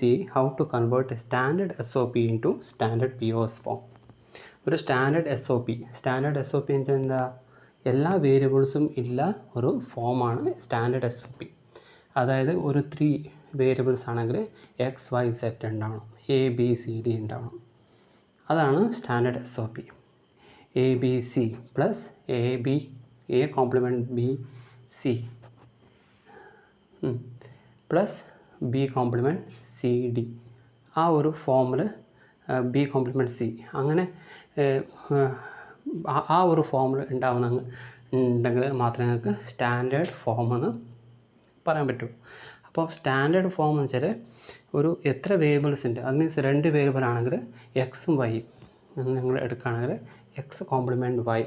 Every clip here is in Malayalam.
see how to convert a standard SOP into standard POS form. ഒരു സ്റ്റാൻഡേർഡ് എസ് ഒ പി എന്ന് വെച്ചാൽ എന്താ, എല്ലാ വേരിയബിൾസും ഇല്ല ഒരു ഫോമാണ് സ്റ്റാൻഡേർഡ് SOP. അതായത് ഒരു 3 വേരിയബിൾസ് ആണെങ്കിൽ XYZ ഉണ്ടാവണം, ABCD ഉണ്ടാവണം. അതാണ് standard SOP. ABC plus A compliment BC plus B compliment CD, ആ ഒരു ഫോമിൽ B കോംപ്ലിമെൻറ്റ് C, അങ്ങനെ ആ ഒരു ഫോമിൽ ഉണ്ടെങ്കിൽ മാത്രമേ നിങ്ങൾക്ക് സ്റ്റാൻഡേർഡ് ഫോം എന്ന് പറയാൻ പറ്റൂ. അപ്പോൾ സ്റ്റാൻഡേർഡ് ഫോം എന്ന് വെച്ചാൽ ഒരു എത്ര വേരിയബിൾസ് ഉണ്ട്, അത് മീൻസ് 2 വേരിയബിൾ ആണെങ്കിൽ എക്സും വൈയും നിങ്ങൾ എടുക്കുകയാണെങ്കിൽ X complement Y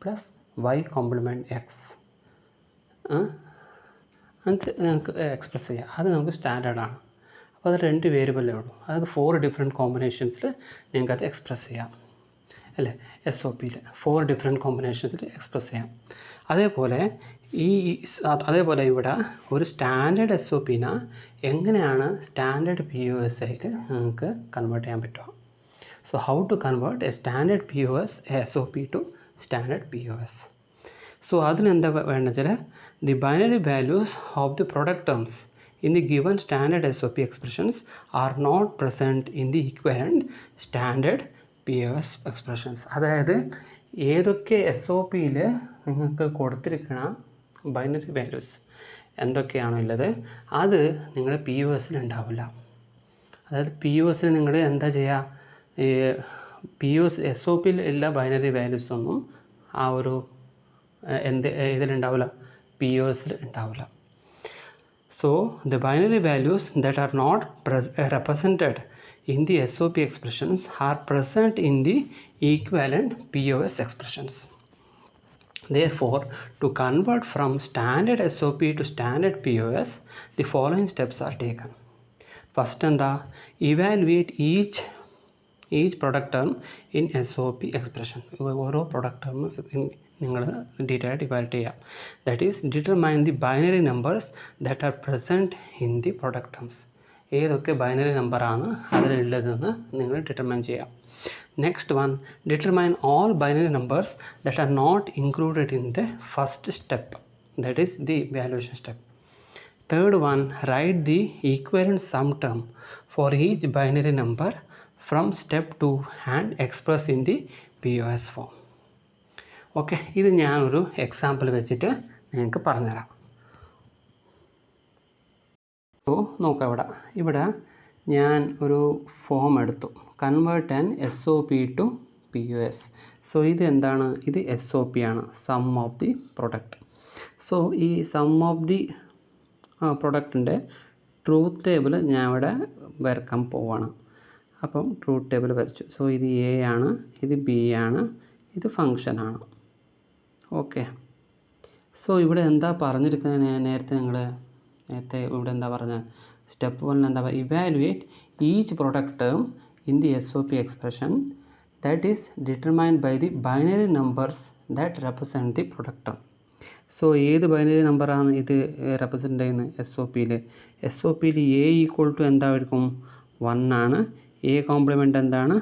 plus Y complement X അത് നമുക്ക് എക്സ്പ്രസ് ചെയ്യാം. അത് നമുക്ക് സ്റ്റാൻഡേർഡാണ്. അപ്പോൾ അത് 2 വേരിയബിളേ ഉള്ളൂ. അതായത് 4 ഡിഫറെൻറ്റ് കോമ്പിനേഷൻസിൽ നിങ്ങൾക്ക് അത് എക്സ്പ്രസ് ചെയ്യാം അല്ലേ. SOPയിൽ 4 ഡിഫറെൻറ്റ് കോമ്പിനേഷൻസിൽ എക്സ്പ്രസ് ചെയ്യാം. അതേപോലെ ഇവിടെ ഒരു സ്റ്റാൻഡേർഡ് SOPനെ എങ്ങനെയാണ് സ്റ്റാൻഡേർഡ് POS ആയിട്ട് നിങ്ങൾക്ക് കൺവേർട്ട് ചെയ്യാൻ പറ്റുക. So how to convert a standard POS SOP to standard POS. So അതിനെന്താ വേണ്ടത് വെച്ചാൽ the binary values of the product terms in the given standard SOP expressions are not present in the equivalent standard POS expressions. അതായത് ഏതൊക്കെ SOPയിൽ നിങ്ങൾക്ക് കൊടുത്തിരിക്കുന്ന ബൈനറി വാല്യൂസ് എന്തൊക്കെയാണോ ഉള്ളത് അത് നിങ്ങളുടെ POSൽ ഉണ്ടാവില്ല. അതായത് POSൽ നിങ്ങൾ എന്താ ചെയ്യുക, SOPയിൽ ഉള്ള ബൈനറി വാല്യൂസ് ഒന്നും ആ ഒരു ഇതിലുണ്ടാവില്ല, POSൽ ഉണ്ടാവില്ല. So the binary values that are not represented in the SOP expressions are present in the equivalent POS expressions. Therefore, to convert from standard SOP to standard POS, the following steps are taken. First, evaluate each product term in SOP expression. ഓരോ product term നിങ്ങൾ ഡീറ്റെയിൽ ആയിട്ട് ഇവാലുവേറ്റ് ചെയ്യാം. That is determine the binary numbers that are present in the product terms. ഏതൊക്കെ ബൈനറി നമ്പറാണ് അതിലുള്ളതെന്ന് നിങ്ങൾ ഡിറ്റർമൈൻ ചെയ്യാം. Next one, determine all binary numbers that are not included in the first step, that is the evaluation step. Third one, write the equivalent sum term for each binary number from step 2 and express in the POS form. Okay, ഇത് ഞാനൊരു എക്സാമ്പിൾ വെച്ചിട്ട് നിങ്ങൾക്ക് പറഞ്ഞുതരാം. സോ നോക്കാം, ഇവിടെ ഞാൻ ഒരു ഫോം എടുത്തു, convert an SOP to POS. So ഇത് എന്താണ്, ഇത് SOP ആണ്, sum of the product. So ഈ സം ഓഫ് ദി പ്രൊഡക്റ്റിൻ്റെ ട്രൂത്ത് ടേബിൾ ഞാൻ ഇവിടെ വരക്കാൻ പോവാണ്. അപ്പം ട്രൂത്ത് ടേബിൾ വരച്ചു. സോ ഇത് A ആണ്, ഇത് B ആണ്, ഇത് ഫങ്ഷനാണ്. ഓക്കെ, സോ ഇവിടെ എന്താ പറഞ്ഞിരിക്കുന്നത്, നേരത്തെ ഇവിടെ എന്താ പറഞ്ഞത്, സ്റ്റെപ്പ് 1 എന്താ പറയുക, evaluate each product term in the SOP expression that is determined by the binary numbers that represent the product term. So ഏത് ബൈനറി നമ്പറാണ് ഇത് റെപ്രസെൻറ്റ് ചെയ്യുന്നത് SOPയിൽ A ഈക്വൽ ടു എന്തായിരിക്കും, 1 ആണ്. A കോംപ്ലിമെൻ്റ് എന്താണ്,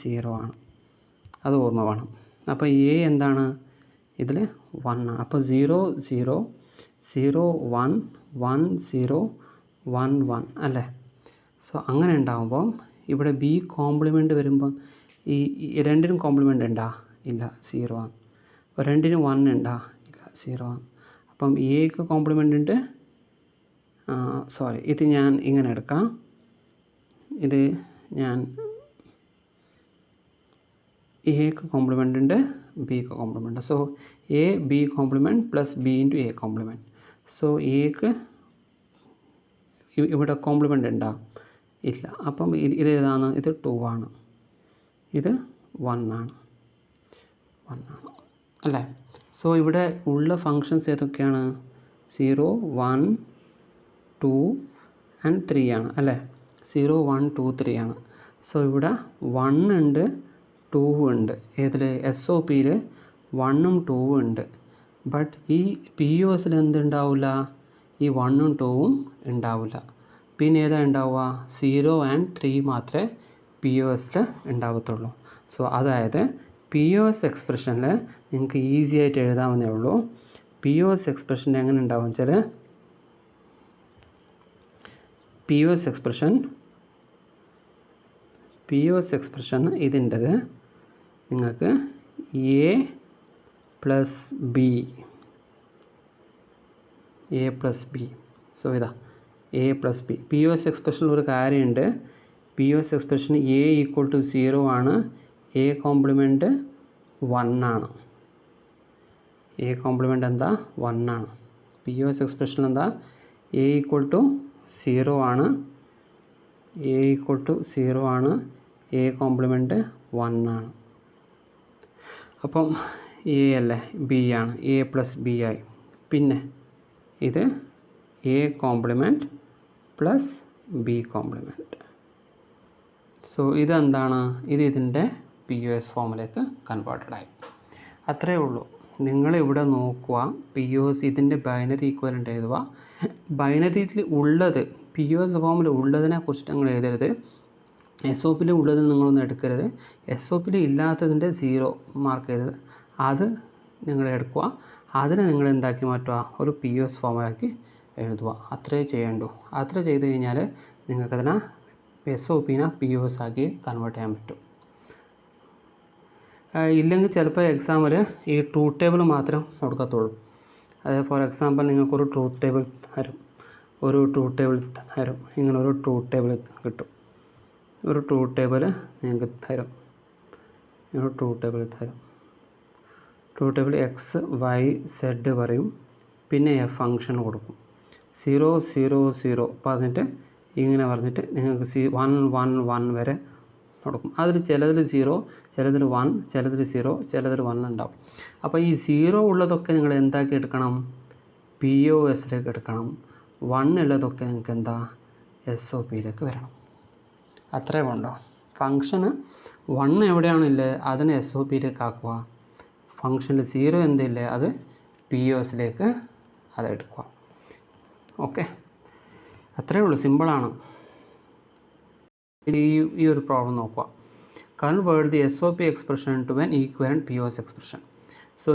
0 ആണ്. അത് ഓർമ്മ വേണം. അപ്പോൾ A എന്താണ്, ഇതിൽ 1 ആണ്. അപ്പോൾ 0 0 0 1 1 0 1 1 അല്ലേ. സോ അങ്ങനെ ഉണ്ടാകുമ്പം ഇവിടെ B കോംപ്ലിമെൻ്റ് വരുമ്പോൾ ഈ രണ്ടിനും കോംപ്ലിമെൻ്റ് ഉണ്ടോ, ഇല്ല, 0 ആണ്. അപ്പോൾ രണ്ടിനും 1 ഉണ്ടോ, ഇല്ല, 0 ആണ്. അപ്പം Aക്ക് കോംപ്ലിമെൻ്റ് ഉണ്ട്, ഇത് ഞാൻ ഇങ്ങനെ എടുക്കാം, ഇത് ഞാൻ Aക്ക് കോംപ്ലിമെൻ്റ് ഉണ്ട്, Bക്ക് complement. So A B complement plus B into A complement. So Aക്ക് ഇവിടെ കോംപ്ലിമെൻ്റ് ഉണ്ടോ, ഇല്ല. അപ്പം ഇത് ഏതാണ്, ഇത് 2 ആണ്, ഇത് 1 ആണ് അല്ലേ. സോ ഇവിടെ ഉള്ള ഫങ്ഷൻസ് ഏതൊക്കെയാണ്, 0 1 2 ആൻഡ് 3 ആണ് അല്ലേ. 0 1 2 3 ആണ്. സോ ഇവിടെ 1 ഉണ്ട് 2 ഉണ്ട്. ഏതിൽ, SOPയിൽ 1ഉം 2ഉം ഉണ്ട്. ബട്ട് ഈ POSൽ എന്തുണ്ടാവില്ല, ഈ 1ഉം 2ഉം ഉണ്ടാവില്ല. പിന്നെ ഏതാ ഉണ്ടാവുക? 0 and 3 മാത്രമേ പി ഒ എസിൽ ഉണ്ടാവത്തുള്ളൂ. സോ അതായത് പി ഒ എസ് എക്സ്പ്രഷനിൽ നിങ്ങൾക്ക് ഈസി ആയിട്ട് എഴുതാവുന്നേ ഉള്ളൂ. പി ഒ എസ് എക്സ്പ്രഷൻ എങ്ങനെ ഉണ്ടാവും വെച്ചാൽ, പി ഒ എസ് എക്സ്പ്രഷൻ ഇതിൻ്റെത് നിങ്ങൾക്ക് എ പ്ലസ് ബി. സോ ഇതാ A plus B. P O S എക്സ്പ്രഷനിൽ ഒരു കാര്യമുണ്ട്. P O S expression A equal to 0 ആണ്, എ കോംപ്ലിമെൻറ്റ് 1 ആണ്. എ കോംപ്ലിമെൻറ്റ് എന്താ? 1 ആണ്. പി ഒ എസ് എക്സ്പ്രഷൻ എന്താ? എ ഈക്വൽ ടു 0 ആണ്, എ കോംപ്ലിമെൻറ്റ് 1 ആണ്. അപ്പം എ അല്ലേ, ബി ആണ്, എ പ്ലസ് ബി ആയി. പിന്നെ ഇത് A complement plus B compliment. So ഇതെന്താണ്? ഇതിൻ്റെ പി ഒ എസ് ഫോമിലേക്ക് കൺവേർട്ടഡ് ആയി. അത്രയേ ഉള്ളൂ. നിങ്ങളിവിടെ നോക്കുക, പി ഒ എസ് ഇതിൻ്റെ ബൈനറി ഈക്വലൻ്റ് എഴുതുക. ബൈനറിയിൽ ഉള്ളത്, പി ഒ എസ് ഫോമിൽ ഉള്ളതിനെ കുറിച്ചിട്ട് നിങ്ങൾ എഴുതരുത്. എസ് ഒ പിയിൽ ഉള്ളത് നിങ്ങളൊന്നും എടുക്കരുത്. എസ് ഒ പിയിൽ ഇല്ലാത്തതിൻ്റെ 0 മാർക്ക് ചെയ്തത് അത് നിങ്ങൾ എടുക്കുക. അതിനെ നിങ്ങൾ എന്താക്കി മാറ്റുക? ഒരു പി ഒ എസ് ഫോമിലാക്കി എഴുതുക. അത്രേ ചെയ്യേണ്ടൂ. അത്ര ചെയ്ത് കഴിഞ്ഞാൽ നിങ്ങൾക്കതിനെ എസ് ഒ പിനെ പി ഒ എസ് ആക്കി കൺവേർട്ട് ചെയ്യാൻ പറ്റും. ഇല്ലെങ്കിൽ ചിലപ്പോൾ എക്സാമിൽ ഈ ട്രൂത്ത് ടേബിൾ മാത്രം കൊടുക്കത്തുള്ളൂ. അതായത് ഫോർ എക്സാമ്പിൾ നിങ്ങൾക്കൊരു ട്രൂത്ത് ടേബിൾ തരും, ഇങ്ങനെ ഒരു ട്രൂത്ത് ടേബിൾ കിട്ടും. ഒരു ട്രൂത്ത് ടേബിൾ നിങ്ങൾക്ക് തരും. Truth table X Y Z പറയും. പിന്നെ എഫ് ഫങ്ഷൻ കൊടുക്കും. 0 0 0 പറഞ്ഞിട്ട് ഇങ്ങനെ പറഞ്ഞിട്ട് നിങ്ങൾക്ക് 1 1 1 വരെ കൊടുക്കും. അതിൽ ചിലതിൽ 0, ചിലതിൽ 1, ചിലതിൽ 0, ചിലതിൽ 1 ഉണ്ടാവും. അപ്പോൾ ഈ 0 ഉള്ളതൊക്കെ നിങ്ങൾ എന്താക്കി എടുക്കണം? പി ഒ എസിലേക്ക് എടുക്കണം. 1 ഉള്ളതൊക്കെ നിങ്ങൾക്ക് എന്താ? എസ് ഒ പിയിലേക്ക് വരണം. അത്രേ വേണ്ടോ. ഫങ്ഷന് 1 എവിടെയാണില്ലേ അതിനെ എസ് ഒ പിയിലേക്ക് ആക്കുക. ഫങ്ഷനിൽ 0 എന്തില്ലേ അത് പി ഒ എസിലേക്ക് അതെടുക്കുക. ഓക്കെ, അത്രയേ ഉള്ളൂ. സിമ്പിളാണ്. ഈ ഒരു പ്രോബ്ലം നോക്കുക. Convert the S O P expression to an equivalent P O S expression. So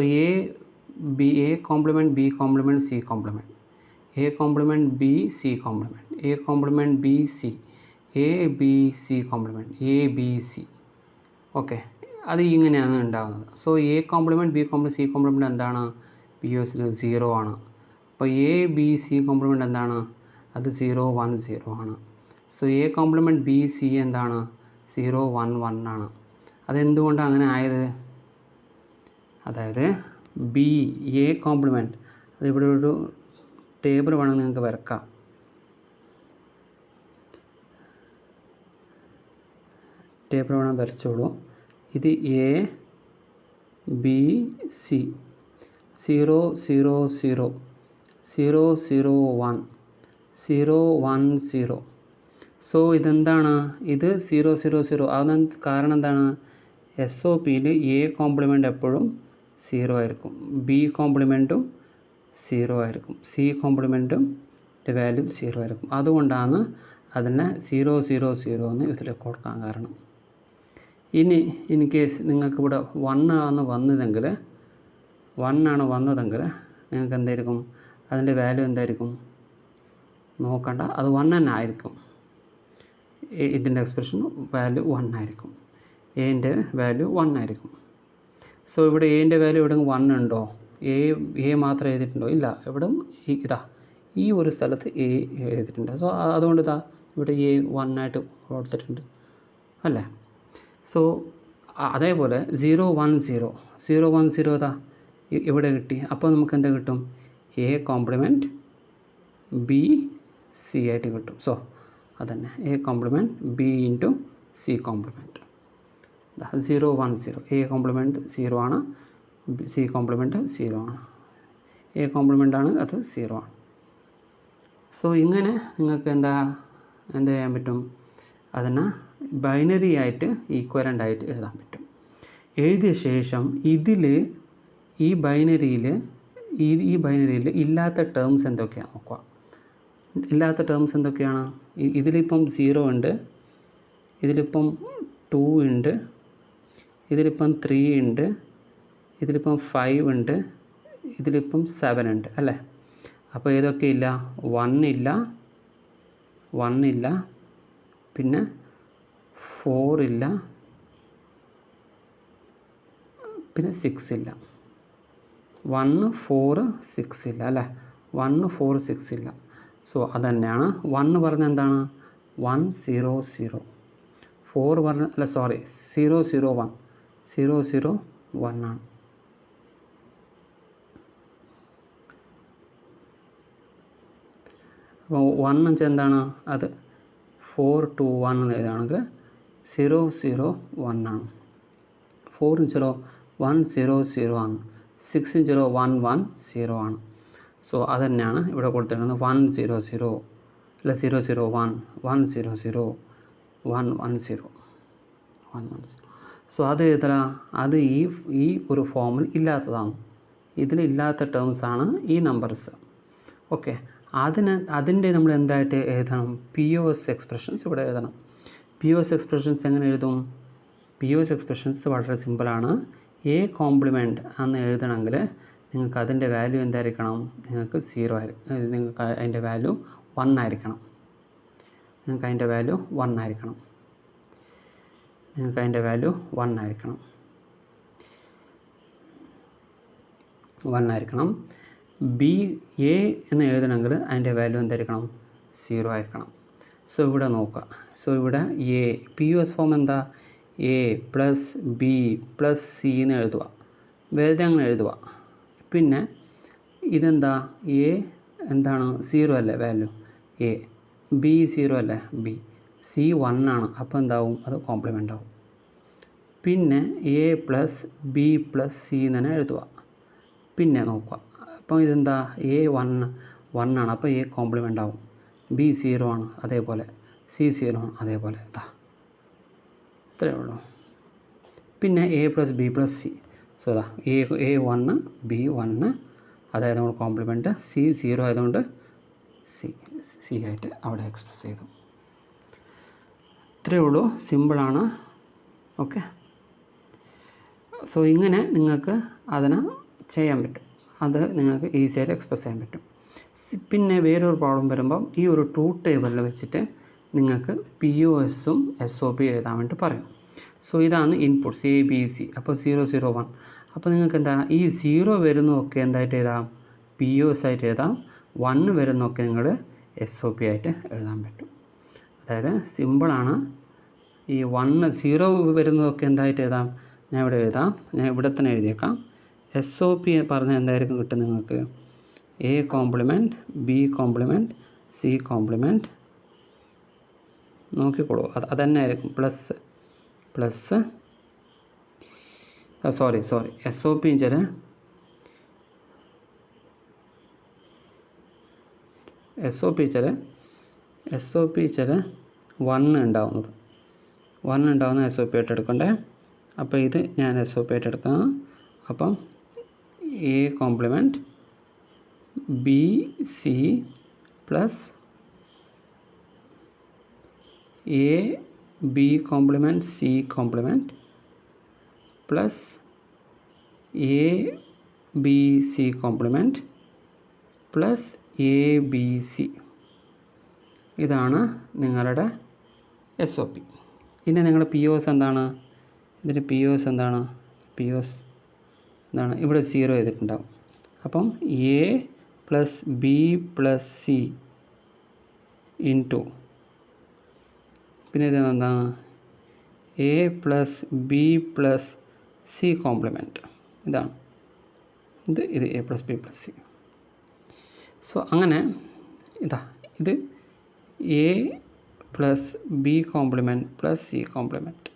A complement B complement C complement, A complement B C complement, A complement B C, A B C complement, A B C. Okay, അത് ഇങ്ങനെയാണ് ഉണ്ടാകുന്നത്. So A complement B complement C complement എന്താണ്? പി ഒ എസിൽ 0 ആണ്. അപ്പോൾ എ ബി സി കോംപ്ലിമെൻറ്റ് എന്താണ്? അത് 0 1 0 ആണ്. So A complement B C എന്താണ്? 0 1 1 ആണ്. അതെന്തുകൊണ്ടാണ് അങ്ങനെ ആയത്? അതായത് ബി എ കോംപ്ലിമെൻറ്റ്, അതിവിടെ ഒരു ടേബിൾ വേണമെങ്കിൽ നിങ്ങൾക്ക് വരക്കാം. ടേബിൾ വേണം വരച്ചോളൂ. ഇത് എ ബി സി 0 0 0 0 0 1 0 1 0. സോ ഇതെന്താണ്? ഇത് 0 0 0 അതിന് കാരണം എന്താണ്? എസ് ഒ പിയിൽ എ കോംപ്ലിമെൻറ്റ് എപ്പോഴും 0 ആയിരിക്കും, ബി കോംപ്ലിമെൻറ്റും 0 ആയിരിക്കും, സി കോംപ്ലിമെൻറ്റും വാല്യൂ 0 ആയിരിക്കും. അതുകൊണ്ടാണ് അതിനെ 0 0 0 എന്ന് ഇതിലേക്ക് കൊടുക്കാൻ കാരണം. ഇനി ഇൻ കേസ് നിങ്ങൾക്ക് ഇവിടെ 1 ആണ് വന്നതെങ്കിൽ നിങ്ങൾക്ക് എന്തായിരിക്കും? അതിൻ്റെ വാല്യൂ എന്തായിരിക്കും? നോക്കണ്ട, അത് 1 തന്നെ ആയിരിക്കും. ഇതിൻ്റെ എക്സ്പ്രഷൻ വാല്യൂ 1 ആയിരിക്കും. എൻ്റെ വാല്യൂ 1 ആയിരിക്കും. സോ ഇവിടെ എൻ്റെ വാല്യൂ ഇവിടെ 1 ഉണ്ടോ? എ മാത്രം എഴുതിയിട്ടുണ്ടോ? ഇല്ല. ഇവിടെ ഇതാ ഈ ഒരു സ്ഥലത്ത് എ എഴുതിയിട്ടുണ്ട്. സോ അതുകൊണ്ട് ഇതാ ഇവിടെ എ 1 ആയിട്ട് കൊടുത്തിട്ടുണ്ട് അല്ലേ. സോ അതേപോലെ 0 1 0 0 1 0 ഇതാ ഇവിടെ കിട്ടി. അപ്പോൾ നമുക്ക് എന്താ കിട്ടും? എ കോംപ്ലിമെൻറ്റ് ബി സി ആയിട്ട് കിട്ടും. സോ അതന്നെ A complement B into C compliment. 0 1 0 A compliment 0 ആണ്, സി കോംപ്ലിമെൻറ്റ് 0 ആണ്, എ കോംപ്ലിമെൻ്റ് ആണ്, അത് 0 ആണ്. സോ ഇങ്ങനെ നിങ്ങൾക്ക് എന്ത് ചെയ്യാൻ പറ്റും? അതിനെ ബൈനറി ആയിട്ട് ഈക്വലൻ്റ് ആയിട്ട് എഴുതാൻ പറ്റും. എഴുതിയ ശേഷം ഈ ബൈനറിയിൽ ഇല്ലാത്ത ടേംസ് എന്തൊക്കെയാണ് നോക്കുക. ഇല്ലാത്ത ടേംസ് എന്തൊക്കെയാണ്? ഇതിലിപ്പം 0 ഉണ്ട്, ഇതിലിപ്പം 2 ഉണ്ട്, ഇതിലിപ്പം 3 ഉണ്ട്, ഇതിലിപ്പം 5 ഉണ്ട്, ഇതിലിപ്പം 7 ഉണ്ട് അല്ലേ? അപ്പോൾ ഏതൊക്കെ ഇല്ല? 1 ഇല്ല, 1 ഇല്ല, പിന്നെ 4 ഇല്ല, പിന്നെ 6 ഇല്ല. 1 4 6 ഇല്ല അല്ലേ? 1 4 6 ഇല്ല. സോ അതുതന്നെയാണ് 1 പറഞ്ഞ എന്താണ്? 1 0 0. 4 പറഞ്ഞ അല്ല സോറി 0 0 1 0 0 1 ആണ്. അപ്പോൾ 1 എന്ന് വെച്ചാൽ എന്താണ്? അത് 4 2 1 എന്ന് എഴുതുകയാണെങ്കിൽ 0 0 1 ആണ്. 4 ഇഞ്ചിലോ 1 0 0 ആണ്. 6 ഇഞ്ചിലോ 1 1 0 ആണ്. സോ അത് തന്നെയാണ് ഇവിടെ കൊടുത്തിരിക്കുന്നത്. 1 0 0 അല്ല 0 0 1 1 0 0 1 1 0 1 1 0. സോ അത് എത്ര? അത് ഈ ഒരു ഫോമിൽ ഇല്ലാത്തതാണ്. ഇതിലില്ലാത്ത ടേംസാണ് ഈ നമ്പേഴ്സ്. ഓക്കെ, അതിൻ്റെ നമ്മൾ എന്തായിട്ട് എഴുതണം? POS എക്സ്പ്രഷൻസ് ഇവിടെ എഴുതണം. POS എക്സ്പ്രഷൻസ് എങ്ങനെ എഴുതും? POS എക്സ്പ്രഷൻസ് വളരെ സിമ്പിളാണ്. A കോംപ്ലിമെൻറ്റ് എന്ന് എഴുതണമെങ്കിൽ നിങ്ങൾക്ക് അതിൻ്റെ വാല്യൂ എന്തായിരിക്കണം? നിങ്ങൾക്ക് 0 ആയിരിക്കും. നിങ്ങൾക്ക് അതിൻ്റെ വാല്യൂ 1 ആയിരിക്കണം. നിങ്ങൾക്ക് അതിൻ്റെ വാല്യൂ 1 ആയിരിക്കണം. നിങ്ങൾക്ക് അതിൻ്റെ വാല്യൂ 1 ആയിരിക്കണം. 1 ആയിരിക്കണം. A എന്ന് എഴുതണമെങ്കിൽ അതിൻ്റെ വാല്യൂ എന്തായിരിക്കണം? 0 ആയിരിക്കണം. സോ ഇവിടെ നോക്കുക. സോ ഇവിടെ POS ഫോം എന്താ? A + B + C എന്ന് എഴുതുക. വെറുതെ അങ്ങനെ എഴുതുക. പിന്നെ ഇതെന്താ? A എന്താണ്? 0 അല്ലേ വാല്യൂ? A. B 0 അല്ലേ? B. C 1 ആണ്. അപ്പോൾ എന്താവും? അത് കോംപ്ലിമെൻ്റ് ആവും. പിന്നെ A + B + C എന്ന് തന്നെ എഴുതുക. പിന്നെ നോക്കുക. അപ്പോൾ ഇതെന്താ? A 1 ആണ്. അപ്പോൾ A കോംപ്ലിമെൻ്റ് ആവും. B 0 ആണ്, അതേപോലെ C 0 ആണ്, അതേപോലെ ഇതാ ഇത്രയേ ഉള്ളൂ. പിന്നെ A + B + C. സോ ഇതാ A 1 B 1, അതായത് നമ്മൾ കോംപ്ലിമെൻറ്റ്. C 0 ആയതുകൊണ്ട് C ആയിട്ട് അവിടെ എക്സ്പ്രസ് ചെയ്തു. ഇത്രയേ ഉള്ളൂ, സിമ്പിളാണ്. ഓക്കെ, സോ ഇങ്ങനെ നിങ്ങൾക്ക് അതിനെ ചെയ്യാൻ പറ്റും. അത് നിങ്ങൾക്ക് ഈസി ആയിട്ട് എക്സ്പ്രസ് ചെയ്യാൻ പറ്റും. പിന്നെ വേറൊരു പ്രോബ്ലം വരുമ്പം ഈ ഒരു ട്രൂത്ത് ടേബിളിൽ വെച്ചിട്ട് നിങ്ങൾക്ക് POSഉം SOP എഴുതാൻ വേണ്ടി പറയും. സോ ഇതാണ് ഇൻപുട്ട്സ് A B C. അപ്പോൾ 0 0 1. അപ്പോൾ നിങ്ങൾക്ക് എന്താ? ഈ 0 വരുന്നതൊക്കെ എന്തായിട്ട് എഴുതാം? POS ആയിട്ട് എഴുതാം. 1 വരുന്നതൊക്കെ നിങ്ങൾ SOP ആയിട്ട് എഴുതാൻ പറ്റും. അതായത് സിമ്പിളാണ്. ഈ 1 0 വരുന്നതൊക്കെ എന്തായിട്ട് എഴുതാം? ഞാൻ ഇവിടെ എഴുതാം. ഞാൻ ഇവിടെ തന്നെ എഴുതിയേക്കാം. SOP പറഞ്ഞാൽ എന്തായിരിക്കും കിട്ടും നിങ്ങൾക്ക്? A compliment, B compliment, C compliment. നോക്കിക്കോളൂ, അത് തന്നെ ആയിരിക്കും. പ്ലസ് സോറി SOP ചില ചില 1 ഉണ്ടാവുന്നത് 1 ഉണ്ടാവുന്ന SOP ആയിട്ട് എടുക്കണ്ടേ. അപ്പോൾ ഇത് ഞാൻ SOP ആയിട്ട് എടുക്കാം. അപ്പം A compliment B C plus A B compliment C compliment plus A B C compliment plus A B C. ഇതാണ് നിങ്ങളുടെ SOP. ഇനി നിങ്ങളുടെ POS എന്താണ്? ഇതിൻ്റെ POS എന്താണ്? POS എന്താണ്? ഇവിടെ 0 ചെയ്തിട്ടുണ്ടാവും. അപ്പം A + B + C ഇൻറ്റു, പിന്നെ ഇത് എന്താണ്? A + B + C compliment. ഇതാണ് ഇത് A + B + C. സോ അങ്ങനെ ഇത് A + B complement + C complement.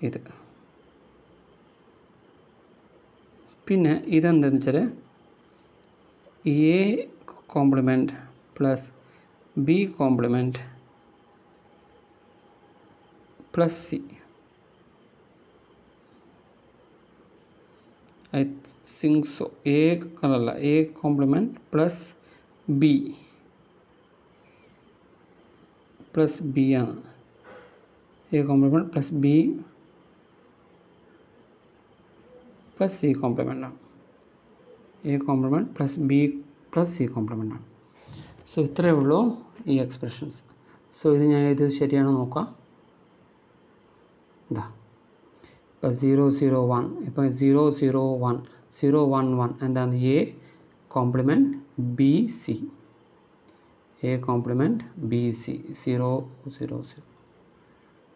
ഇത് പിന്നെ ഇതെന്താണെന്ന് വെച്ചാൽ A complement + B complement + C. I think so. A complement + B plus B ആണ്. A complement plus B plus C complement ആണ്. A complement plus B plus C complement ആണ്. സോ ഇത്രയേ ഉള്ളൂ ഈ എക്സ്പ്രഷൻസ്. സോ ഇത് ഞാൻ ഇത് ശരിയാണോ നോക്കാം. ഇതാ ഇപ്പോൾ 0 0 1, ഇപ്പോൾ 0 0 1 0 1 1 എന്താണ്? A complement B C, A complement B C 0 0 0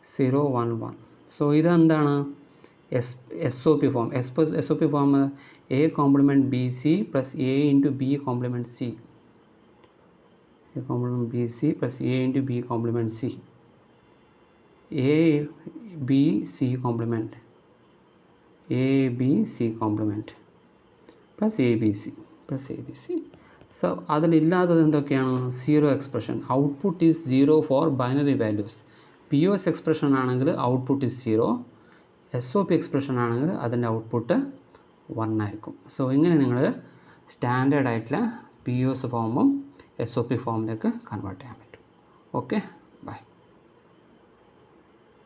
0 1 1. So ഇതെന്താണ്? S O P form. S O P form A complement B C plus A into B complement C, A complement B C plus A into B complement C, A B C complement, A B C complement plus A B C plus A B C. So അതിലില്ലാത്തത് എന്തൊക്കെയാണ്? Zero expression. Output is 0 for binary values. P O S expression ആണെങ്കിൽ output is 0, S O P expression ആണെങ്കിൽ അതിൻ്റെ ഔട്ട്പുട്ട് 1 ആയിരിക്കും. സോ ഇങ്ങനെ നിങ്ങൾ സ്റ്റാൻഡേർഡ് ആയിട്ടുള്ള പി ഒ എസ് ഫോമും എസ് ഒ പി ഫോമിലേക്ക് കൺവേർട്ട് ചെയ്യാൻ പറ്റും. Okay, by.